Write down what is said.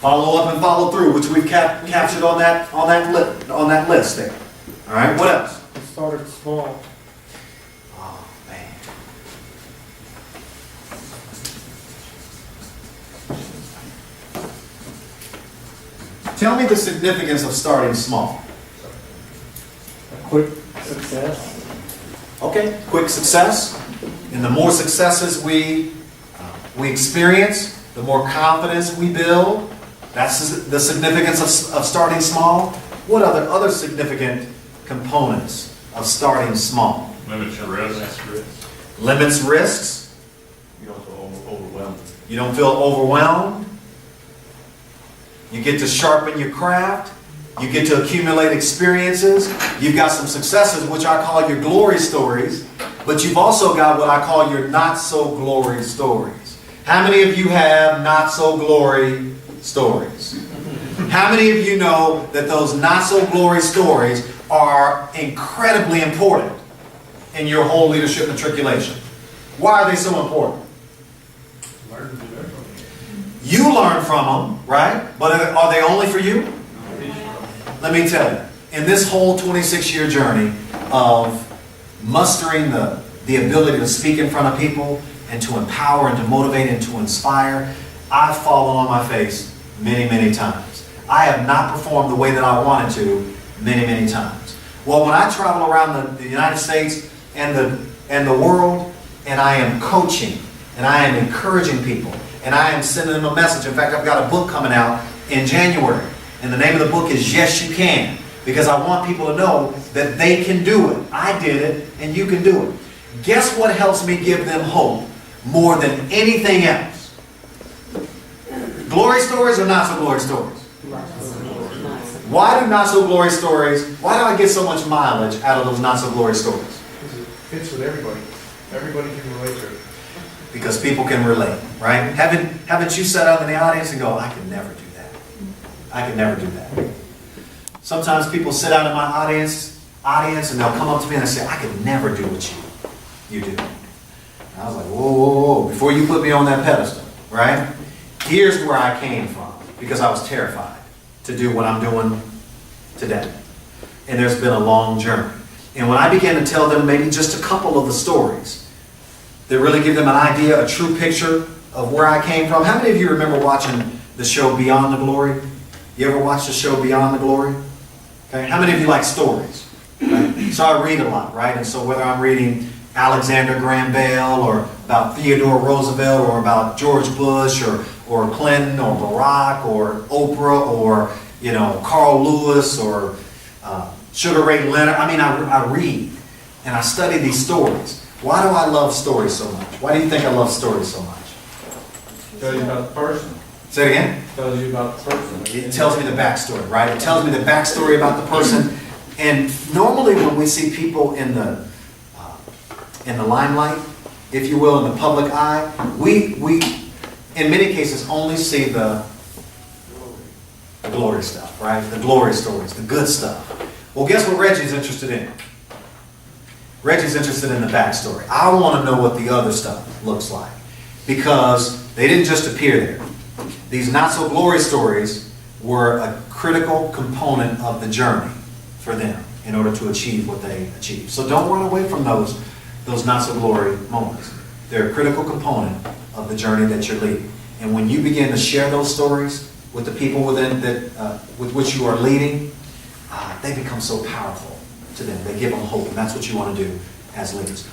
Follow up and follow through, which we've captured on that list there. All right, what else? It started small. Oh, man. Tell me the significance of starting small. A quick success. Okay, quick success. And the more successes we experience, the more confidence we build. That's the significance of starting small. What other significant components of starting small? Limits your risks. Limits risks. You don't feel overwhelmed. You don't feel overwhelmed. You get to sharpen your craft. You get to accumulate experiences. You've got some successes, which I call your glory stories. But you've also got what I call your not-so-glory stories. How many of you have not-so-glory stories? How many of you know that those not-so-glory stories are incredibly important in your whole leadership matriculation? Why are they so important? You learn from them, right? But are they only for you? Let me tell you, in this whole 26-year journey of mustering the ability to speak in front of people and to empower and to motivate and to inspire, I've fallen on my face many, many times. I have not performed the way that I wanted to many, many times. Well, when I travel around the United States and the world, and I am coaching, and I am encouraging people, and I am sending them a message. In fact, I've got a book coming out in January, and the name of the book is Yes, You Can, because I want people to know that they can do it. I did it, and you can do it. Guess what helps me give them hope more than anything else? Glory stories or not so glory stories? Why do not so glory stories, why do I get so much mileage out of those not so glory stories? Because it fits with everybody. Everybody can relate to it. Because people can relate, right? Haven't you sat out in the audience and go, I could never do that. I could never do that. Sometimes people sit out in my audience and they'll come up to me and they say, I could never do what you do. And I was like, whoa, whoa, whoa, before you put me on that pedestal, right? Here's where I came from, because I was terrified to do what I'm doing today. And there's been a long journey. And when I began to tell them maybe just a couple of the stories that really give them an idea, a true picture of where I came from. How many of you remember watching the show Beyond the Glory? You ever watched the show Beyond the Glory? Okay. How many of you like stories? Right? So I read a lot, right? And so whether I'm reading Alexander Graham Bell, or about Theodore Roosevelt, or about George Bush, or Clinton, or Barack, or Oprah, or Carl Lewis, or Sugar Ray Leonard. I mean, I read and I study these stories. Why do I love stories so much? Why do you think I love stories so much? Tell you about the person. Say it again. Tells you about the person. It tells me the backstory, right? It tells me the backstory about the person. And normally when we see people in the limelight, if you will, in the public eye, we in many cases only see the glory stuff, right? The glory stories, the good stuff. Well, guess what Reggie's interested in? Reggie's interested in the backstory. I want to know what the other stuff looks like, because they didn't just appear there. These not-so-glory stories were a critical component of the journey for them in order to achieve what they achieved. So don't run away from those not-so-glory moments. They're a critical component of the journey that you're leading. And when you begin to share those stories with the people with which you are leading, they become so powerful to them. They give them hope, and that's what you want to do as leaders.